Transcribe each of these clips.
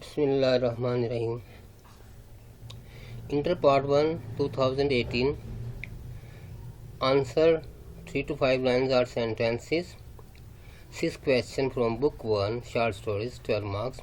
Bismillahirrahmanirrahim. Inter Part 1 2018. Answer 3 to 5 lines or sentences. 6 question from book 1 short stories 12 marks.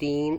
3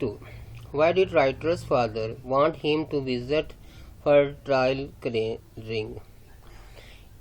2. Why did writer's father want him to visit fertile clearing?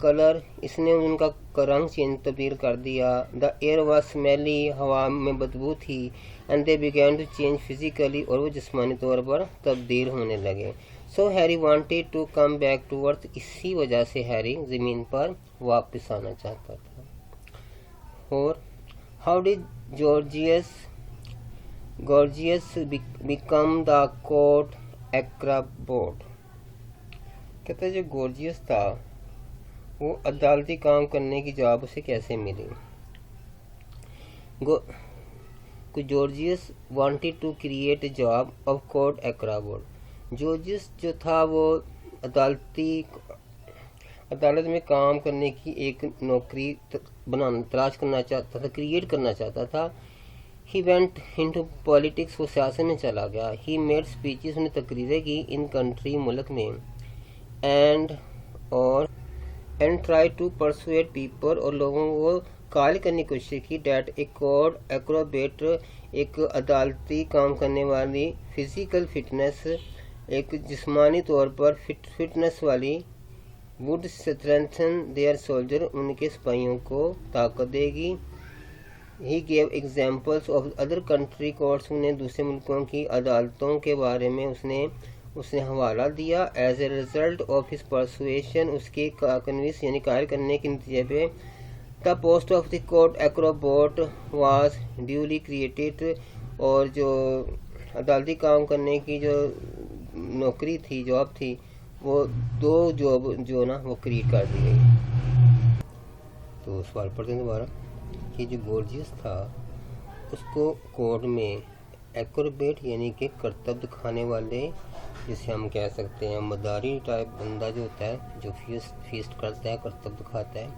کلر، اس نے ان کا رنگ change تبدیل کر دیا. دا ایئر واز سمیلی، ہوا میں بدبو تھی. And they begin to change physically, اور وہ جسمانی طور پر تبدیل ہونے لگے. So Harry wanted to come back to earth, اسی وجہ سے ہیری زمین پر واپس آنا چاہتا تھا. اور ہاؤ ڈیڈ گورجیس بیکم دا کوٹ ایکرابوٹ. کہتا ہے جو گورجیس تھا وہ عدالتی کام کرنے کی جاب اسے کیسے ملی. Georges wanted to create a job of court acrobat. Georges جو تھا وہ عدالت میں کام کرنے کی ایک نوکری تلاش کرنا چاہتا تھا، کریٹ کرنا چاہتا تھا. ہی وینٹ انٹو پالیٹکس، وہ سیاست میں چلا گیا. ہی میڈ اسپیچز، انہیں تقریریں کی ان کنٹری، ملک میں. And try to persuade people, اور لوگوں کو قائل کرنے کی کوشش کی. ڈیٹ اے کوٹ ایکروبیٹ، ایک عدالتی کام کرنے والی فزیکل فٹنس، ایک جسمانی طور پر فٹنس والی، وڈ اسٹرینتھن دیئر سولجر، ان کے سپاہیوں کو طاقت دے گی. He gave examples of other country courts, انہیں دوسرے ملکوں کی عدالتوں کے بارے میں اس نے حوالہ دیا. As a result of his persuasion, اس کے کنوینس یعنی قائل کرنے کے نتیجے پہ the post of the court acrobat was duly created, اور جو عدالتی کام کرنے کی جو نوکری تھی، جاب تھی، وہ 2 جاب جو نا وہ کریٹ کر دی گئی. تو سوال پڑھتے ہیں دوبارہ کہ جو گورجیس تھا اس کو کورٹ میں ایکروبیٹ یعنی کہ کرتب دکھانے والے، جسے ہم کہہ سکتے ہیں مداری ٹائپ بندہ جو ہوتا ہے، جو فیسٹ کرتا ہے، کرتب دکھاتا ہے،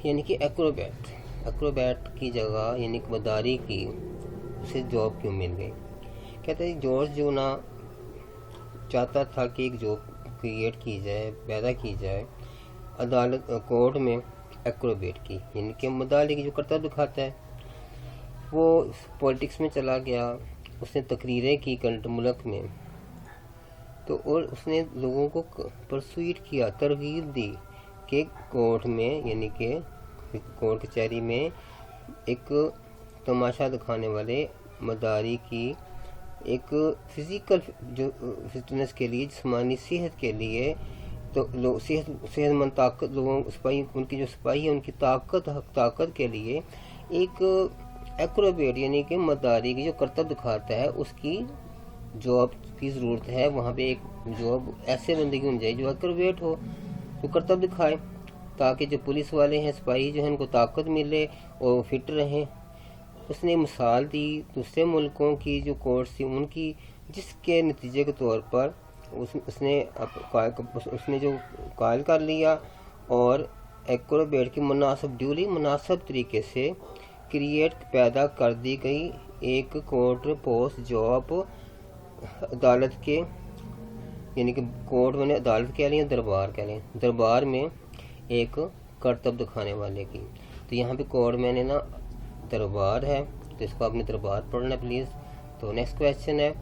یعنی کہ ایکروبیٹ کی جگہ یعنی کہ مداری کی اسے جاب کیوں مل گئی. کہتے ہیں جارج جو نا چاہتا تھا کہ ایک جاب کریٹ کی جائے، پیدا کی جائے عدالت کورٹ میں ایکروبیٹ کی، یعنی کہ مداری کی جو کرتب دکھاتا ہے. وہ پولیٹکس میں چلا گیا، اس نے تقریریں کی ملک میں، تو اور اس نے لوگوں کو پرسویٹ کیا، ترغیب دی کہ کورٹ میں یعنی کہ کورٹ کچہری میں ایک تماشا دکھانے والے مداری کی ایک فزیکل جو فٹنس کے لیے، جسمانی صحت کے لیے، تو صحت مند طاقت لوگوں سپاہی، ان کی جو سپاہی ہے ان کی طاقت کے لیے ایک ایکروبیٹ یعنی کہ مداری کی جو کرتب دکھاتا ہے اس کی جاب کی ضرورت ہے. وہاں پہ ایک جاب ایسے بندے کی ہونی چاہیے جو ایکروبیٹ ہو، جو کرتب دکھائے، تاکہ جو پولیس والے ہیں، سپاہی جو ہیں، ان کو طاقت ملے اور فٹ رہیں. اس نے مثال دی دوسرے ملکوں کی جو کورٹس تھی ان کی، جس کے نتیجے کے طور پر اس نے جو قائل کر لیا اور ایکروبیٹ کی مناسب طریقے سے کریٹ پیدا کر دی گئی ایک کورٹ پوسٹ جاب عدالت کے، یعنی کہ کورٹ میں نے عدالت کہہ لیں، دربار کہہ لیں، دربار میں ایک کرتب دکھانے والے کی. تو یہاں پہ کورٹ میں نے نا دربار ہے، تو اس کو آپ نے دربار پڑھنا پلیز. تو نیکسٹ کویشچن ہے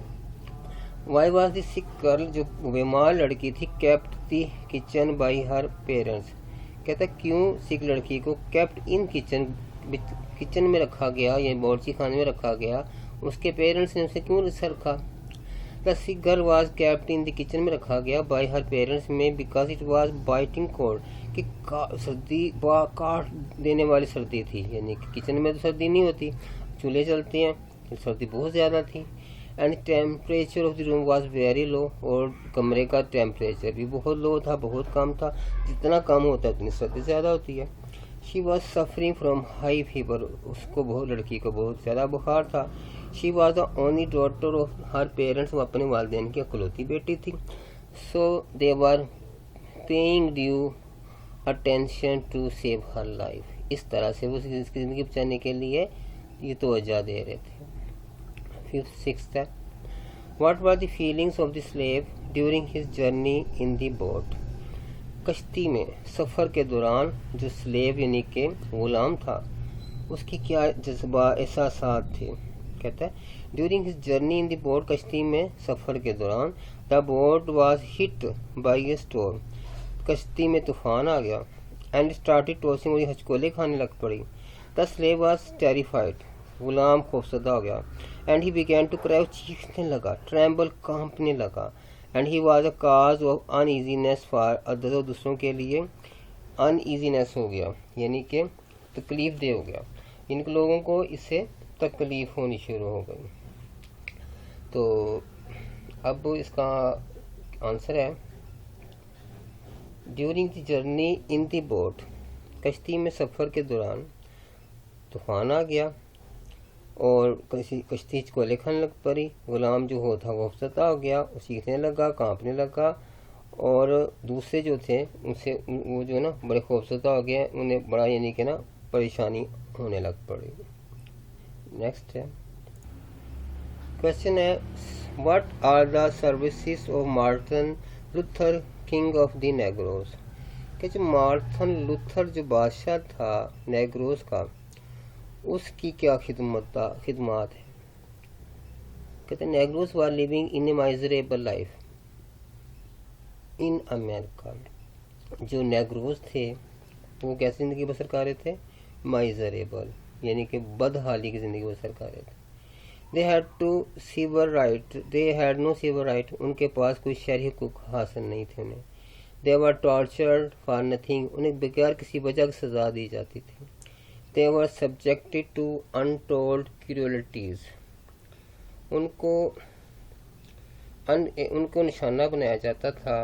وائی واز دی سک گرل، جو بیمار لڑکی تھی، kept the kitchen by her parents. کہتا ہے کیوں سک لڑکی کو کیپٹ ان کچن میں رکھا گیا یا باورچی خانے میں رکھا گیا، اس کے پیرنٹس نے اسے کیوں رکھا. The sick girl was kept in the kitchen میں رکھا گیا بائی ہر پیرنٹس میں because it was biting cold, کہ سردی کاٹ دینے والی سردی تھی، یعنی کہ کچن میں تو سردی نہیں ہوتی، چولہے چلتے ہیں، سردی بہت زیادہ تھی. And temperature of the room was very low, اور کمرے کا ٹیمپریچر بھی بہت لو تھا، بہت کم تھا، جتنا کم ہوتا ہے اتنی سردی زیادہ ہوتی ہے. She was suffering from high fever, اس کو لڑکی کو بہت زیادہ بخار تھا. She was the only daughter of her parents, وہ اپنے والدین کی اکلوتی بیٹی تھی. So they were paying due attention to save her life, اس طرح سے وہ اس کی زندگی بچانے کے لیے یہ توجہ دے رہے تھے. 6th ہے what were the feelings of the slave during his journey in the boat. کشتی میں سفر کے دوران جو سلیو یعنی کہ غلام تھا، اس کی کیا احساسات تھے. کہتا ہے during his journey in the boat, کشتی میں سفر کے دوران، دا boat was hit by a storm, کشتی میں طوفان آ گیا. اینڈ اسٹارٹڈ ٹاسنگ, اور یہ ہچکولے کھانے لگ پڑی. The slave was terrified, Ghulam خوفزدہ ہو گیا. And he begin to cry, چیخنے لگا. ٹریمبل, کانپنے لگا. And he was a cause of uneasiness for others, اور دوسروں کے لیے ان ایزینیس ہو گیا, یعنی کہ تکلیف دہ ہو گیا. ان لوگوں کو اس سے تکلیف ہونی شروع ہو گئی. تو اب اس کا آنسر ہے during the journey in the boat, کشتی میں سفر کے دوران طوفان آ گیا اور کشتی چکولے کھانے لگ پڑی. غلام جو ہو تھا وہ افسردہ ہو گیا, وہ سیکھنے لگا, کانپنے لگا, اور دوسرے جو تھے ان سے وہ جو ہے نا بڑے خوفزدہ ہو گئے, انہیں بڑا یعنی کہ نا پریشانی ہونے لگ پڑی. نیکسٹ ہے کوشچن ہے what are the services of Martin Luther King of the Negroes, کہ جو مارٹن لوتھر جو بادشاہ تھا نیگروز کا, اس کی کیا خدمات ہیں. کہتے ہیں نیگروز وار لیونگ ان اے مائزریبل لائف ان امریکہ. جو نیگروز تھے وہ کیسی زندگی بسر کر رہے تھے, مائزریبل یعنی کہ بدحالی کی زندگی بسر کر رہے تھے. they had no civil right, ان کے پاس کوئی شہری حقوق حاصل نہیں تھے انہیں. they were tortured for nothing, انہیں بغیر کسی وجہ کی سزا دی جاتی تھی. they were subjected to untold cruelties, ان کو نشانہ بنایا جاتا تھا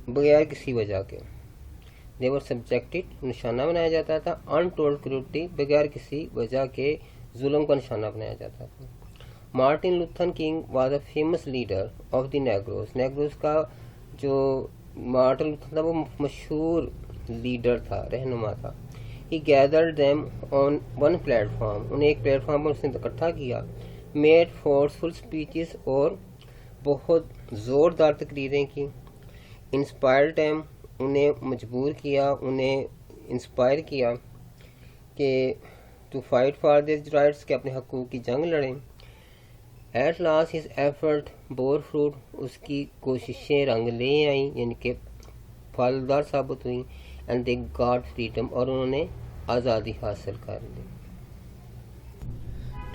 بغیر کسی وجہ کے. they were subjected, نشانہ بنایا جاتا تھا, untold cruelty, بغیر کسی وجہ کے ظلم کا نشانہ بنایا جاتا تھا. Martin Luther King was a famous leader of the Negroes, Negroes کا جو مارٹن لوتھر تھا وہ مشہور لیڈر تھا, رہنما تھا. He gathered them on one platform, انہیں ایک پلیٹ فارم پر اس نے اکٹھا کیا. میڈ فورسفل اسپیچز, اور بہت زوردار تقریریں کی. انسپائرڈ دیم, انہیں مجبور کیا, انہیں انسپائر کیا کہ to fight for these rights, کہ اپنے حقوق کی جنگ لڑیں. At last his effort bore fruit, اس کی کوششیں رنگ لے آئیں یعنی کہ پھلدار ثابت ہوئیں. اینڈ دے گاٹ فریڈم, اور انہوں نے آزادی حاصل کر لی.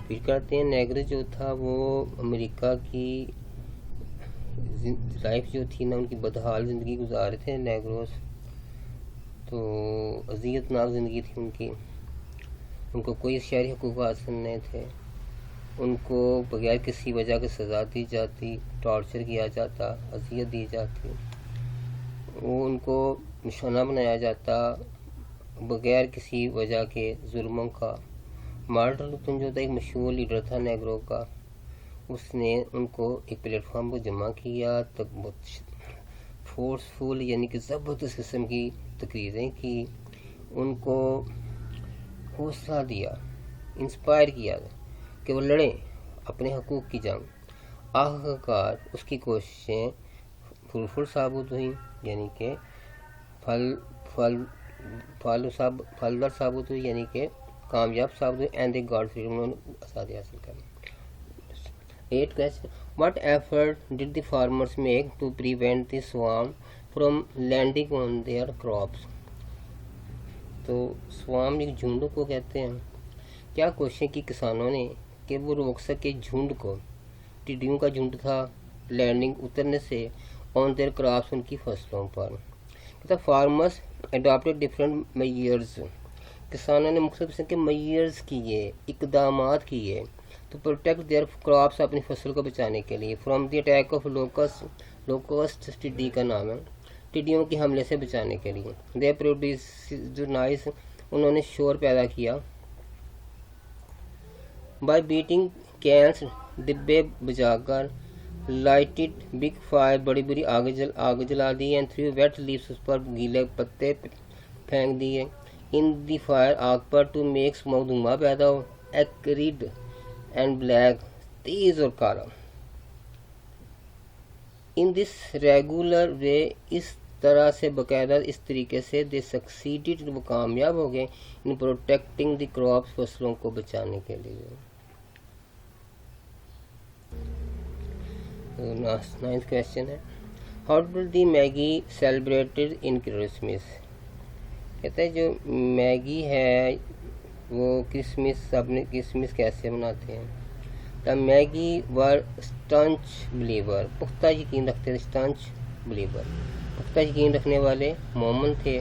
پھر کہتے ہیں نیگر جو تھا وہ امریکہ کی لائف جو تھی نا, ان کی بدحال زندگی گزار رہے تھے نیگروز. تو اذیت ناک زندگی تھی ان کی, ان کو کوئی شہری حقوق حاصل نہیں تھے, ان کو بغیر کسی وجہ کے سزا دی جاتی, ٹارچر کیا جاتا, اذیت دی جاتی, وہ ان کو نشانہ بنایا جاتا بغیر کسی وجہ کے ظلموں کا. مارٹن لوتھر جو تھا ایک مشہور لیڈر تھا نیگرو کا, اس نے ان کو ایک پلیٹ فارم پر جمع کیا, تب بہت فورسفل یعنی کہ زبردست قسم کی تقریریں کی, ان کو حوصلہ دیا, انسپائر کیا کہ وہ لڑیں اپنے حقوق کی جنگ. آخرکار اس کی کوششیں فروٹفل ثابت ہوئیں یعنی کہ پھلدار ثابت ہوئی یعنی کہ کامیاب ثابت ہوئی. اینڈ دے گاٹ فریڈم, انہوں نے آزادی حاصل کر. 8 question what effort did the farmers make to prevent the swarm from landing on their crops. تو سوام ایک جھنڈ کو کہتے ہیں. کیا کوششیں کی کسانوں نے کہ وہ روک سکے جھنڈ کو, ٹڈیوں کا جھنڈ تھا, لینڈنگ اترنے سے آن دیئر کراپس, ان کی فصلوں پر. فارمرس اڈاپٹیڈ ڈفرینٹ میئرز, کسانوں نے مختلف قسم کے میئرز کیے, اقدامات کیے تو پروٹیکٹ دیئر کراپس, اپنی فصل کو بچانے کے لیے. From the attack of locust, ٹڈی کا نام ہے, ٹڈیوں کے حملے سے بچانے کے لیے. دے پروڈیوسڈ نائس, انہوں نے شور پیدا کیا. بائی بیٹنگ کینس, ڈبے بجا کر. لائٹڈ بگ فائر, بڑی بڑی آگ جلا دی. اینڈ تھریو ویٹ لیوس, اس پر گیلے پتے پھینک دیے. ان دی فائر, آگ پر. ٹو میک اسموک, دھواں پیدا ہو. ایکریڈ اینڈ بلیک, تیز اور کالا. ان دس ریگولر وے, اس طرح سے باقاعدہ اس طریقے سے. دے سکسیڈڈ, وہ کامیاب ہو گئے. ان پروٹیکٹنگ دی کراپس, فصلوں کو بچانے کے لیے. 9th question ہے how did the Maggi celebrated in Christmas. کہتے ہیں جو میگی ہے وہ کرسمس اپنے کرسمس کیسے مناتے ہیں. دا میگی ور اسٹانچ بلیور, پختہ یقین رکھتے تھے. اسٹانچ بلیور, پختہ یقین رکھنے والے مومن تھے.